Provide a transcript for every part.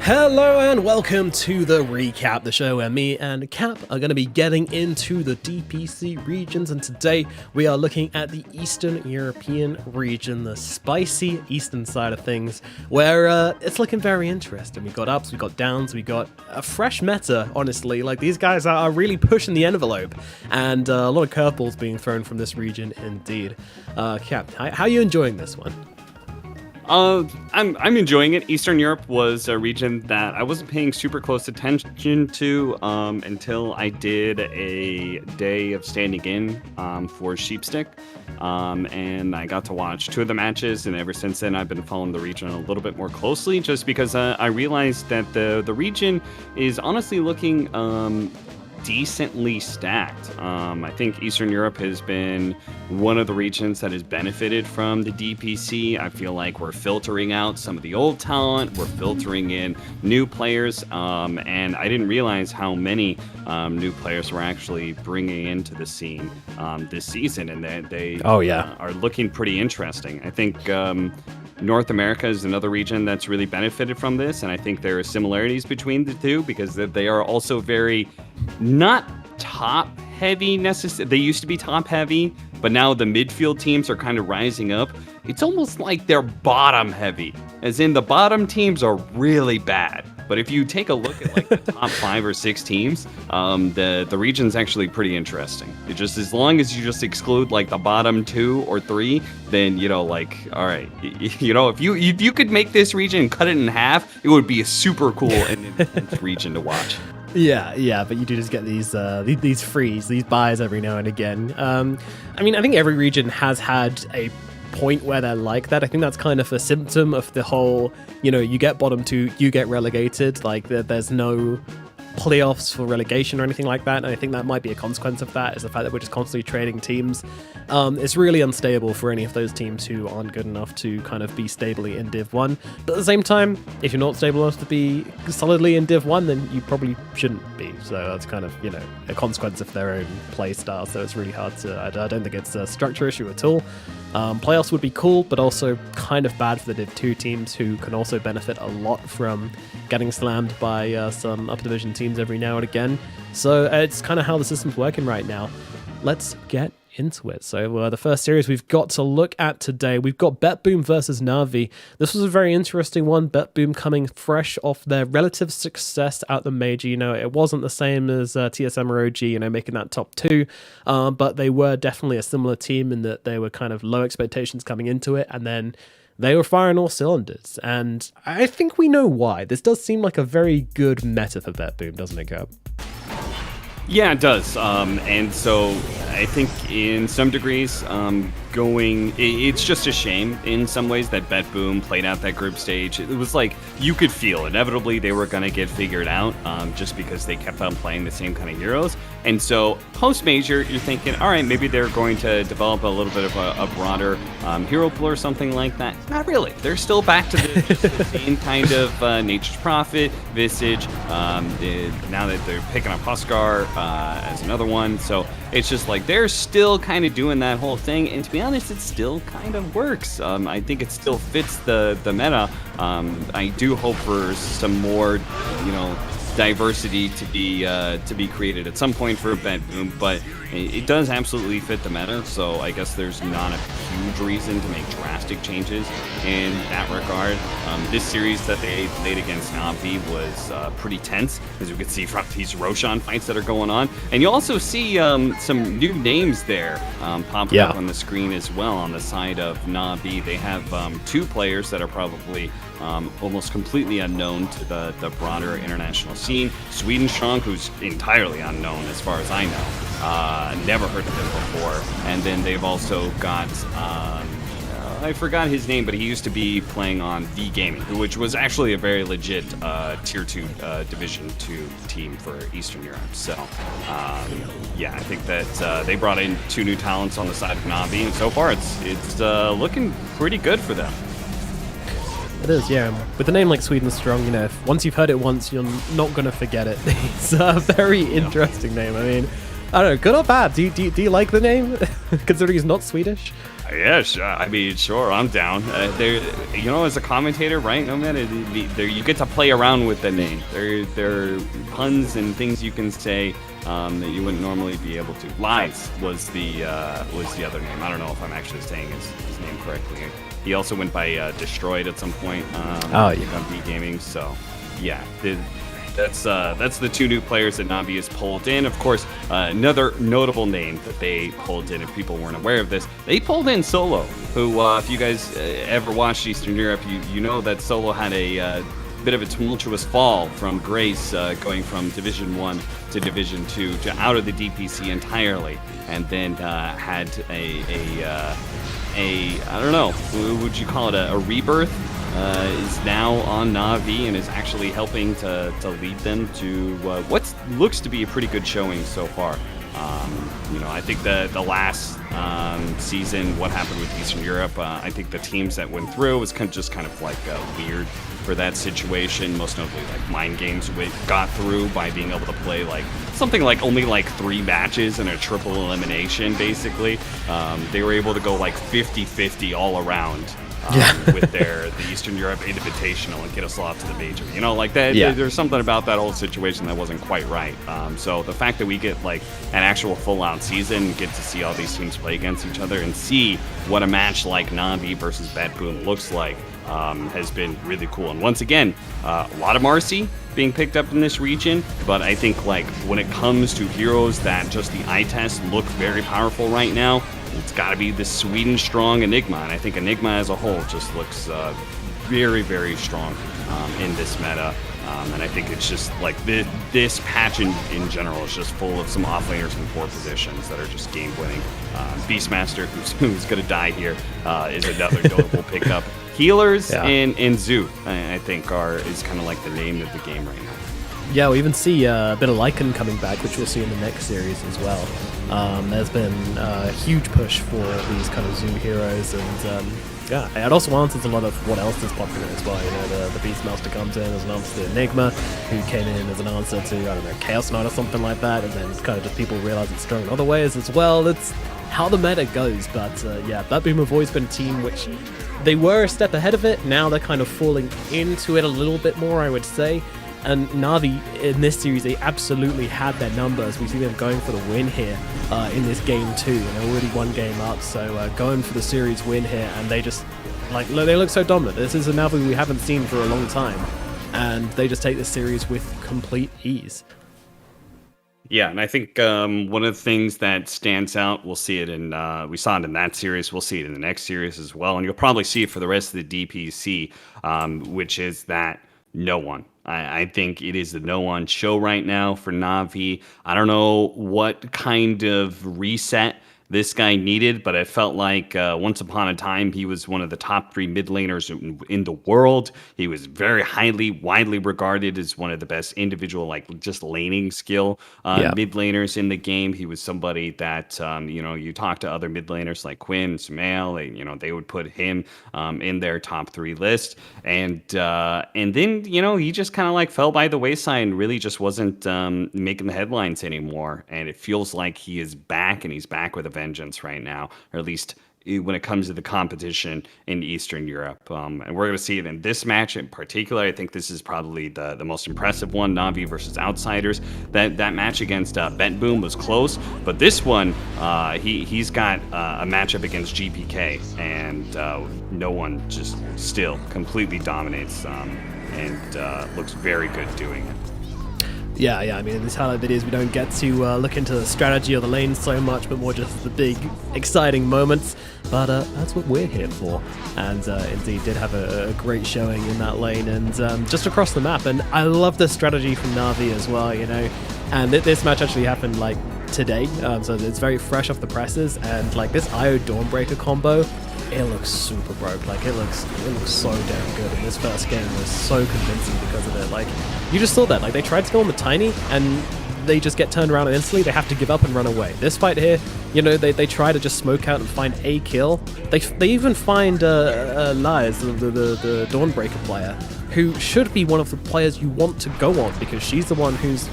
Hello and welcome to the recap, the show where me and Cap are going to be getting into the DPC regions, and today we are looking at the Eastern European region, the spicy eastern side of things, where it's looking very interesting. We got ups, we got downs, we got a fresh meta, honestly. Like, these guys are really pushing the envelope, and a lot of curveballs being thrown from this region indeed. Cap, how are you enjoying this one? I'm enjoying it. Eastern Europe was a region that I wasn't paying super close attention to until I did a day of standing in for Sheepstick, and I got to watch 2 of the matches, and ever since then I've been following the region a little bit more closely, just because I realized that the region is honestly looking decently stacked. I think Eastern Europe has been one of the regions that has benefited from the DPC. I feel like we're filtering out some of the old talent, we're filtering in new players, and I didn't realize how many new players we're actually bringing into the scene this season, and they are looking pretty interesting. I think North America is another region that's really benefited from this, and I think there are similarities between the two because they are also very not top heavy necessarily. They used to be top heavy, but now the midfield teams are kind of rising up. It's almost like they're bottom heavy, as in the bottom teams are really bad. But if you take a look at like the top 5 or 6 teams, the region's actually pretty interesting. It just, as long as you just exclude like the bottom 2 or 3, then like, all right, if you could make this region and cut it in half, it would be a super cool and intense region to watch. Yeah, but you do just get these frees, these buys every now and again. I mean, I think every region has had a point where they're like that. I think that's kind of a symptom of the whole, you get bottom 2, you get relegated. Like, there's no playoffs for relegation or anything like that, and I think that might be a consequence of that, is the fact that we're just constantly trading teams. It's really unstable for any of those teams who aren't good enough to kind of be stably in Div 1, but at the same time, if you're not stable enough to be solidly in Div 1, then you probably shouldn't be, so that's kind of, a consequence of their own play style, so it's really hard to, I don't think it's a structure issue at all. Playoffs would be cool, but also kind of bad for the Div 2 teams, who can also benefit a lot from getting slammed by some upper division teams every now and again. So it's kind of how the system's working right now. Let's get into it. So the first series we've got to look at today, we've got Betboom versus NaVi. This was a very interesting one. Betboom coming fresh off their relative success at the major. It wasn't the same as TSM or OG, making that top 2, but they were definitely a similar team in that they were kind of low expectations coming into it, and then they were firing all cylinders, and I think we know why. This does seem like a very good meta for Betboom, doesn't it, Cap? Yeah, it does. And so I think in some degrees, it's just a shame in some ways that Betboom played out that group stage. It was like, you could feel inevitably they were going to get figured out, just because they kept on playing the same kind of heroes. And so post-major, you're thinking, all right, maybe they're going to develop a little bit of a broader hero pool or something like that. Not really. They're still back to the same kind of Nature's Prophet, Visage. Now that they're picking up Huskar as another one. So it's just like they're still kind of doing that whole thing. And to be honest, it still kind of works. I think it still fits the meta. I do hope for some more, diversity to be created at some point for Betboom, but it does absolutely fit the meta, so I guess there's not a huge reason to make drastic changes in that regard. This series that they played against NaVi was pretty tense, as you can see from these Roshan fights that are going on, and you also see some new names there popping up on the screen as well. On the side of NaVi, they have 2 players that are probably almost completely unknown to the broader international scene. Sweden Strong, who's entirely unknown as far as I know. Never heard of him before. And then they've also got, I forgot his name, but he used to be playing on V Gaming, which was actually a very legit Tier 2 Division 2 team for Eastern Europe. So, yeah, I think that they brought in 2 new talents on the side of NaVi, and so far it's looking pretty good for them. It is, yeah. With a name like Sweden Strong, once you've heard it once, you're not going to forget it. It's a very interesting name. I mean, I don't know, good or bad? Do you like the name, considering he's not Swedish? Yeah, sure. I mean, sure, I'm down. As a commentator, right, Nomad, you get to play around with the name. There are puns and things you can say that you wouldn't normally be able to. Lies was the other name. I don't know if I'm actually saying his name correctly. He also went by Destroyed at some point. On B Gaming. So, yeah. That's the two new players that NaVi has pulled in. Of course, another notable name that they pulled in, if people weren't aware of this, they pulled in Solo, who, if you guys ever watched Eastern Europe, you know that Solo had a bit of a tumultuous fall from grace, going from Division 1 to Division 2 to out of the DPC entirely, and then had I don't know, would you call it a rebirth? Is now on NaVi and is actually helping to lead them to what looks to be a pretty good showing so far. I think the last season, what happened with Eastern Europe, I think the teams that went through was kind of like weird for that situation. Most notably, like Mind Games got through by being able to play like something like only like 3 matches and a triple elimination, basically. They were able to go like 50-50 all around. With the Eastern Europe Invitational and get us off to the major. Like that. Yeah. There's something about that whole situation that wasn't quite right. So the fact that we get like an actual full-out season, get to see all these teams play against each other and see what a match like NaVi versus Betboom looks like has been really cool. And once again, a lot of Marcy being picked up in this region, but I think like when it comes to heroes that just the eye test look very powerful right now, it's got to be the Sweden strong Enigma, and I think Enigma as a whole just looks very, very strong in this meta. And I think it's just like this patch in general is just full of some offlaners in 4 positions that are just game winning. Beastmaster, who's going to die here, is another notable pickup. Healers and Zoo, I think, is kind of like the name of the game right now. Yeah, we even see a bit of Lycan coming back, which we'll see in the next series as well. There's been a huge push for these kind of Zoo heroes, and it also answers a lot of what else is popular as well. The Beastmaster comes in as an answer to Enigma, who came in as an answer to, I don't know, Chaos Knight or something like that, and then kind of just people realize it's strong in other ways as well. It's how the meta goes, but Betboom have always been a team which they were a step ahead of it. Now they're kind of falling into it a little bit more, I would say. And NaVi, in this series, they absolutely had their numbers. We see them going for the win here in this game too, and they're already 1 game up, so going for the series win here, and they just, they look so dominant. This is a NaVi we haven't seen for a long time, and they just take this series with complete ease. Yeah, and I think one of the things that stands out, we'll see it we saw it in that series, we'll see it in the next series as well, and you'll probably see it for the rest of the DPC, which is that no one. I think it is the no-one show right now for NaVi. I don't know what kind of reset this guy needed, but it felt like once upon a time he was one of the top 3 mid laners in the world. He was very widely regarded as one of the best individual, just laning skill mid laners in the game. He was somebody that you talk to other mid laners like Quinn and Sumail, they would put him in their top 3 list, and then he just kind of fell by the wayside and really just wasn't making the headlines anymore. And it feels like he is back, and he's back with a vengeance right now, or at least when it comes to the competition in Eastern Europe. And we're going to see it in this match in particular. I think this is probably the most impressive one, NaVi versus Outsiders. That match against Betboom was close, but this one, he's got a matchup against GPK, and no one just still completely dominates and looks very good doing it. Yeah, I mean, in these highlight videos, we don't get to look into the strategy of the lanes so much, but more just the big, exciting moments. But that's what we're here for. And indeed, did have a great showing in that lane and just across the map. And I love the strategy from NaVi as well, And this match actually happened today, so it's very fresh off the presses. And this IO Dawnbreaker combo, it looks super broke. It looks so damn good. And this first game was so convincing because of it. You just saw that. They tried to go on the Tiny, and they just get turned around and instantly they have to give up and run away. This fight here, they try to just smoke out and find a kill. They even find Lies, the Dawnbreaker player, who should be one of the players you want to go on, because she's the one who's,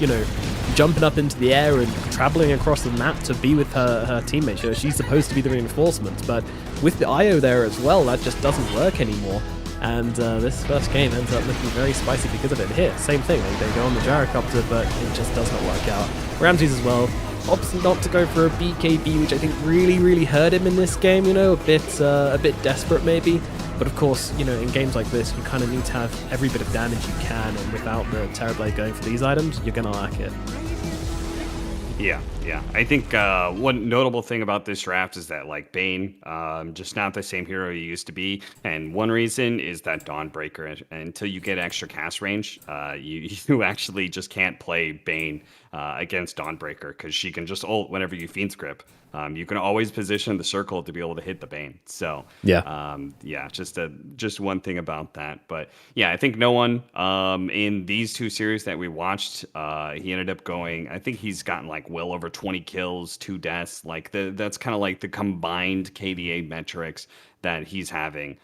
jumping up into the air and traveling across the map to be with her teammates. She's supposed to be the reinforcement, but with the IO there as well, that just doesn't work anymore. And this first game ends up looking very spicy because of it. Here, same thing, they go on the gyrocopter, but it just does not work out. Ramses as well opts not to go for a BKB, which I think really hurt him in this game, a bit desperate maybe. But of course, in games like this, you kind of need to have every bit of damage you can, and without the Terrorblade going for these items, you're going to lack it. Yeah. I think one notable thing about this draft is that, like, Bane, just not the same hero he used to be. And one reason is that Dawnbreaker, until you get extra cast range, you actually just can't play Bane against Dawnbreaker, because she can just ult whenever you Fiend's Grip. You can always position the circle to be able to hit the Bane. So just one thing about that. But yeah, I think no one in these two series that we watched, he ended up going, I think he's gotten like well over 20 kills, 2 deaths. Like that's kind of like the combined KDA metrics that he's having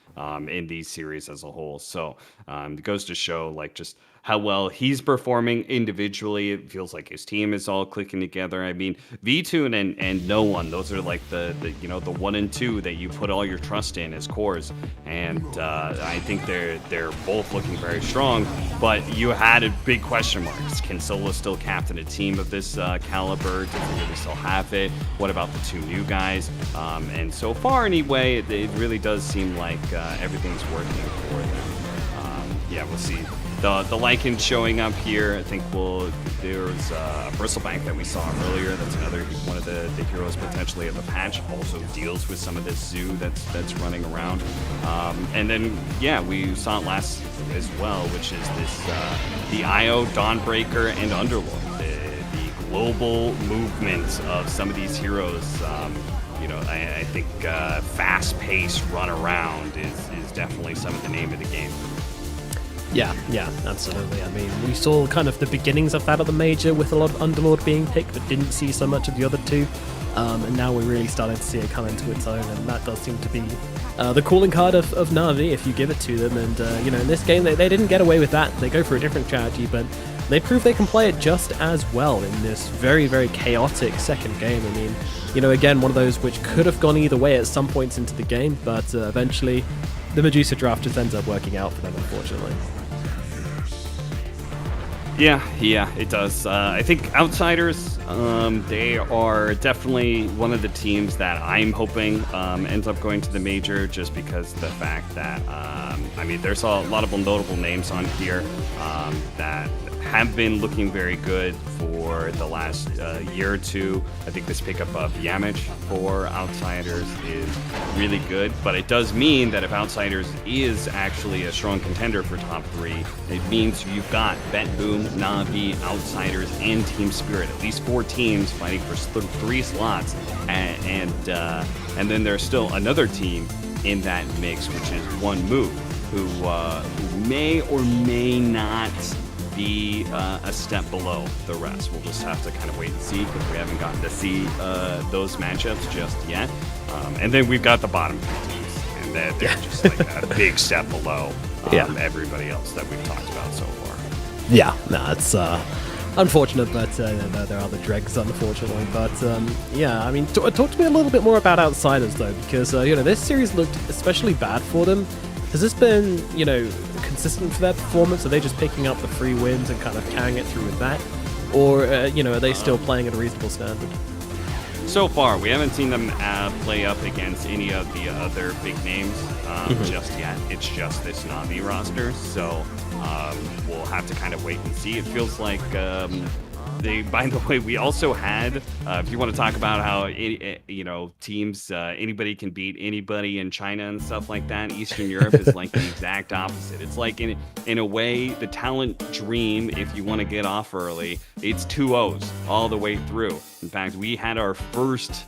in these series as a whole. So it goes to show like just how well he's performing individually. It feels like his team is all clicking together. I mean, V2 and No One, those are like the 1 and 2 that you put all your trust in as cores. And I think they're both looking very strong. But you had a big question marks. Can Solo still captain a team of this caliber? Does he really still have it? What about the 2 new guys? And so far, anyway, it really does seem like everything's working for them. We'll see. The Lycan showing up here. I think there's Bristlebank that we saw earlier. That's another one of the heroes potentially of the patch. Also deals with some of this zoo that's running around. And then we saw it last as well, which is this the IO, Dawnbreaker, and Underlord. The global movement of some of these heroes. I think fast-paced run around is definitely some of the name of the game. Yeah, absolutely. I mean, we saw kind of the beginnings of that at the major with a lot of Underlord being picked, but didn't see so much of the other 2. And now we're really starting to see it come into its own, and that does seem to be the calling card of Na'Vi if you give it to them. And, in this game, they didn't get away with that. They go for a different strategy, but they prove they can play it just as well in this very, very chaotic second game. I mean, again, one of those which could have gone either way at some points into the game, but eventually the Medusa draft just ends up working out for them, unfortunately. Yeah, it does. I think Outsiders, they are definitely one of the teams that I'm hoping ends up going to the major, just because the fact that, there's a lot of notable names on here that have been looking very good for the last year or 2. I think this pickup of Yamich for Outsiders is really good, but it does mean that if Outsiders is actually a strong contender for top 3, it means you've got Betboom, NaVi, Outsiders, and Team Spirit. At least 4 teams fighting for 3 slots, and then there's still another team in that mix, which is One Move, who may or may not be a step below the rest. We'll just have to kind of wait and see, because we haven't gotten to see those matchups just yet. And then we've got the bottom 2 teams, and they're just like a big step below everybody else that we've talked about so far. Yeah, no, it's unfortunate, but there are the dregs, unfortunately. But talk to me a little bit more about Outsiders, though, because this series looked especially bad for them. Has this been, consistent for their performance? Are they just picking up the free wins and kind of carrying it through with that? Or, are they still playing at a reasonable standard? So far, we haven't seen them play up against any of the other big names just yet. It's just this NaVi roster, so we'll have to kind of wait and see. It feels like by the way, we also had, if you want to talk about how, teams, anybody can beat anybody in China and stuff like that, Eastern Europe is like the exact opposite. It's like, in a way, the talent dream, if you want to get off early, it's 2-0s all the way through. In fact, we had our first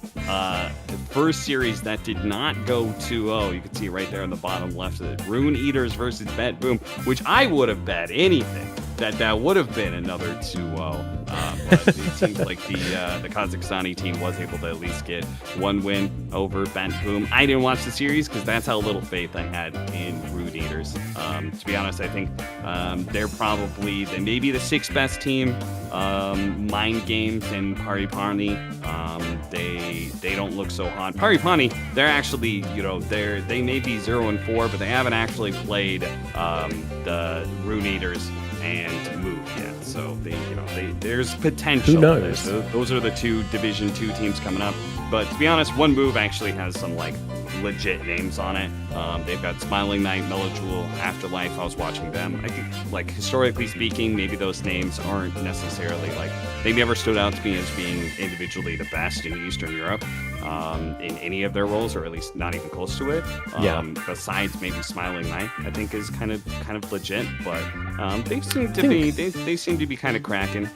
series that did not go 2-0. You can see right there on the bottom left of it. Rune Eaters versus Betboom, which I would have bet anything that would have been another 2-0. But it seems like the Kazakhstani team was able to at least get one win over Betboom. I didn't watch the series because that's how little faith I had in Root Eaters. To be honest, I think they may be the sixth best team. Mind Games and Paripani, they don't look so hot. Paripani, they're actually, they may be 0-4, but they haven't actually played the Rune Eaters and Move yet. So there's potential. Who knows? Those are the two Division 2 teams coming up. But to be honest, One Move actually has some legit names on it. They've got Smiling Knight, Melojewel, Afterlife. I was watching them. I think, historically speaking, maybe those names aren't necessarily they never stood out to me as being individually the best in Eastern Europe in any of their roles, or at least not even close to it. Besides maybe Smiling Knight, I think is kind of legit, but they seem to be kind of cracking.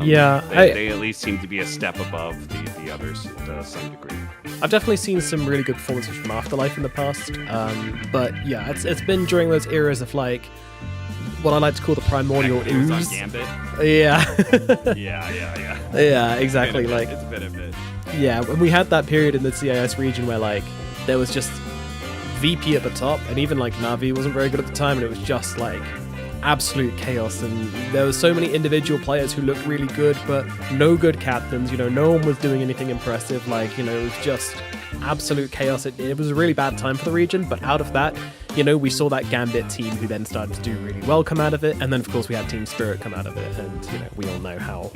They at least seem to be a step above the others to some degree. I've definitely seen some really good performances from Afterlife in the past, but yeah, it's been during those eras of what I like to call the primordial ooze. On Gambit. Yeah. yeah. Yeah, exactly. It's been a bit. Yeah, when we had that period in the CIS region where there was just VP at the top, and even NaVi wasn't very good at the time, and it was just absolute chaos, and there were so many individual players who looked really good, but no good captains. No one was doing anything impressive. It was just absolute chaos. It was a really bad time for the region, but out of that, we saw that Gambit team who then started to do really well come out of it, and then of course we had Team Spirit come out of it, and we all know how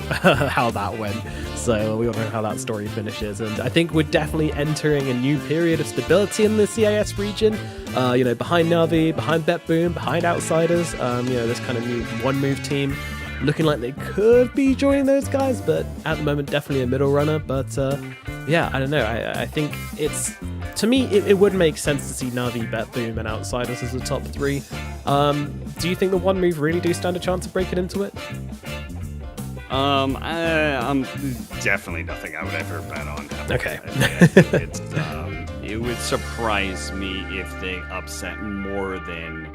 how that went. So we all know how that story finishes, and I think we're definitely entering a new period of stability in the CIS region. Behind NaVi, behind Betboom, behind Outsiders, this kind of new One Move team looking like they could be joining those guys, but at the moment definitely a middle runner. But I don't know. I think to me it would make sense to see NaVi, Betboom, and Outsiders as the top three. Do you think the One Move really do stand a chance of breaking into it? I'm definitely nothing I would ever bet on. Okay. It would surprise me if they upset more than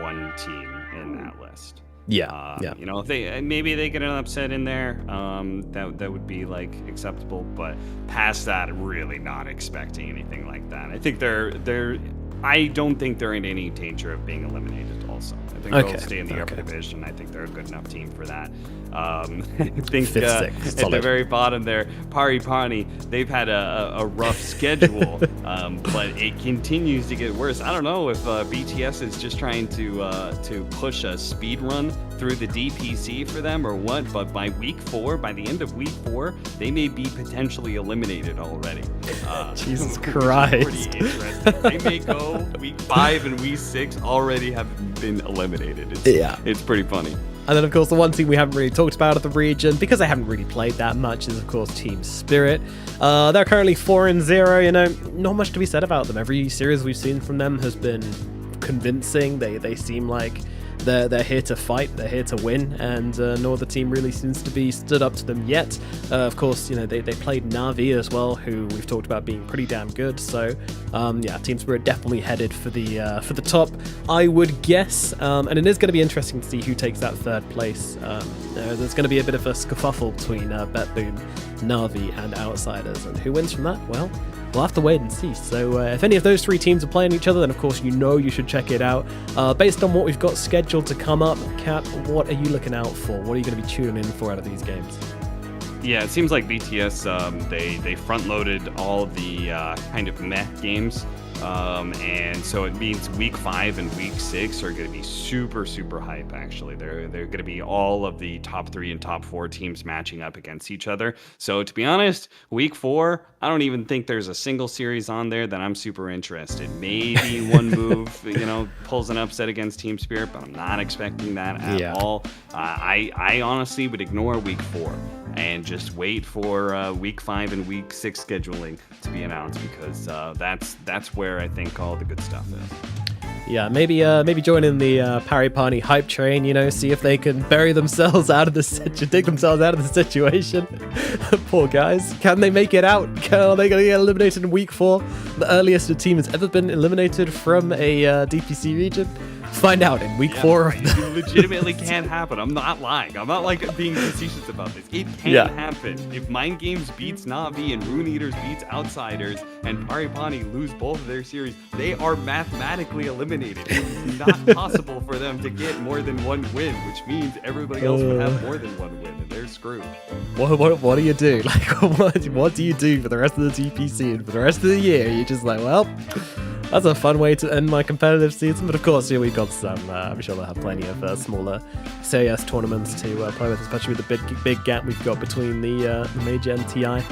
one team in that list. Yeah. If they get an upset in there, that would be acceptable. But past that, really not expecting anything like that. I think I don't think they're in any danger of being eliminated. Also, I think they'll stay in the upper division. I think they're a good enough team for that. I think at the very bottom there, Paripani, they've had a rough schedule, but it continues to get worse. I don't know if BTS is just trying to push a speed run through the DPC for them or what, but by the end of week 4, they may be potentially eliminated already. Jesus Christ. Pretty interesting. They may go week 5 and week 6 already have been eliminated. It's pretty funny. And then, of course, the one team we haven't really talked about of the region, because they haven't really played that much, is, of course, Team Spirit. They're currently 4-0. Not much to be said about them. Every series we've seen from them has been convincing. They seem like they're here to fight, they're here to win, and no other team really seems to be stood up to them yet. Of course, they played NaVi as well, who we've talked about being pretty damn good. So, Team Spirit definitely headed for the top, I would guess. And it is going to be interesting to see who takes that third place. There's going to be a bit of a scuffle between Betboom, NaVi, and Outsiders, and who wins from that? Well, we'll have to wait and see. So if any of those three teams are playing each other, then of course you should check it out. Based on what we've got scheduled to come up, Cap, what are you looking out for? What are you going to be tuning in for out of these games? Yeah, it seems like BTS, they front-loaded all the kind of meh games. And so it means week 5 and week 6 are going to be super, super hype, actually. They're going to be all of the top 3 and top 4 teams matching up against each other. So to be honest, week 4, I don't even think there's a single series on there that I'm super interested. Maybe One Move, pulls an upset against Team Spirit, but I'm not expecting that at all. I honestly would ignore week 4 and just wait for week 5 and week 6 scheduling to be announced, because that's where I think all the good stuff is. Yeah, maybe join in the Paripani hype train, see if they can bury themselves out of the dig themselves out of the situation. Poor guys. Can they make it out? Are they going to get eliminated in week 4? The earliest a team has ever been eliminated from a DPC region. find out in week 4. It legitimately can happen. I'm not lying. I'm not like being facetious about this. It can happen. If Mind Games beats Navi and Rune Eaters beats Outsiders and Paripani lose both of their series, they are mathematically eliminated. It's not possible for them to get more than one win, which means everybody else would have more than one win, and they're screwed. What do you do? Like, what do you do for the rest of the DPC and for the rest of the year? You're just like, well, that's a fun way to end my competitive season. But of course, here we've got some. I'm sure they'll have plenty of smaller CS tournaments to play with, especially with the big gap we've got between the Major and TI.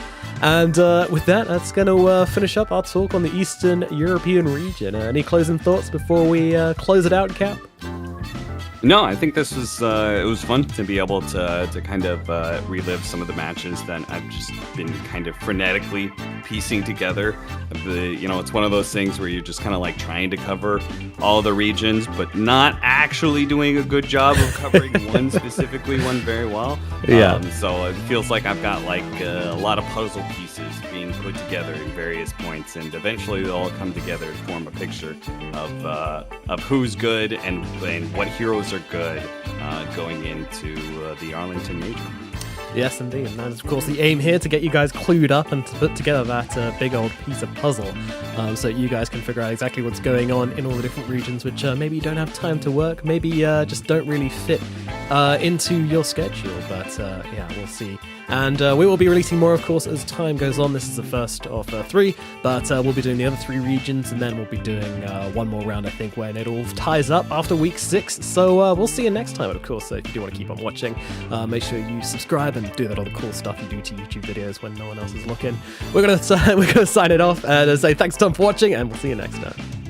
And with that, that's going to finish up our talk on the Eastern European region. Any closing thoughts before we close it out, Cap? No, I think this was it was fun to be able to kind of relive some of the matches that I've just been kind of frenetically piecing together. It's one of those things where you're just kind of like trying to cover all the regions, but not actually doing a good job of covering one very well. So it feels like I've got like a lot of puzzle pieces being put together in various points, and eventually they'll all come together to form a picture of who's good and what heroes are good going into the Arlington Major. Yes, indeed. And that is, of course, the aim here, to get you guys clued up and to put together that big old piece of puzzle so you guys can figure out exactly what's going on in all the different regions, which maybe you don't have time to work, maybe just don't really fit into your schedule. But we'll see. And we will be releasing more, of course, as time goes on. This is the first of 3, but we'll be doing the other 3 regions, and then we'll be doing one more round, I think, when it all ties up after week 6. So we'll see you next time. And of course, if you do want to keep on watching, make sure you subscribe and do that all the cool stuff you do to YouTube videos when no one else is looking. We're gonna sign it off and say thanks, Tom, for watching, and we'll see you next time.